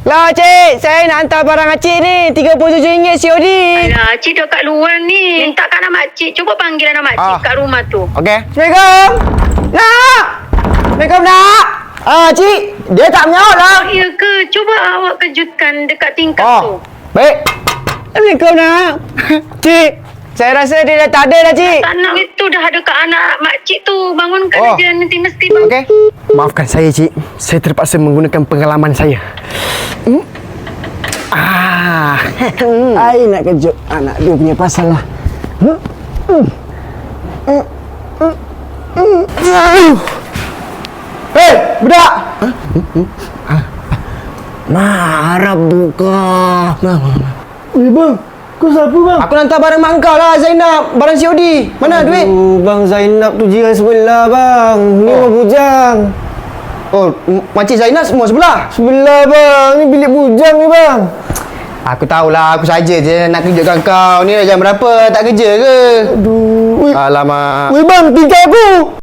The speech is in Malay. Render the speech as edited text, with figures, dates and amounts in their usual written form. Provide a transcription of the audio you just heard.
Lah cik, saya nak hantar barang acik ni RM37 COD. Alah, cik duduk kat luar ni. Minta kat anak makcik. Cuba panggil anak makcik kat rumah tu. Okey. Assalamualaikum. Nak. Assalamualaikum nak. Cik, dia tak menyaut lah. Oh, ya ke? Cuba awak kejutkan dekat tingkap tu. Baik. Assalamualaikum nak. Cik, saya rasa dia dah tak ada dah cik. Tak nak itu dah ada kat anak makcik tu. Bangunkan dia nanti mesti bangun. Okey. Maafkan saya cik. Saya terpaksa menggunakan pengalaman saya. I nak kejut anak dia punya pasal lah. Hei, budak! Harap buka. Bang, kau siapa bang? Aku nak hantar barang mak kau lah, Zainab. Barang COD. Mana duit? Bang Zainab tu jiran sebelah bang. Ni orang bujang. Oh, makcik Zainab semua sebelah. Sebelah bang, ni bilik bujang ni bang. Aku tahulah, aku saja je nak kejutkan kau. Ni dah jam berapa? Tak kerja ke? Aduh. Alamak. Weh bang, tinggal aku.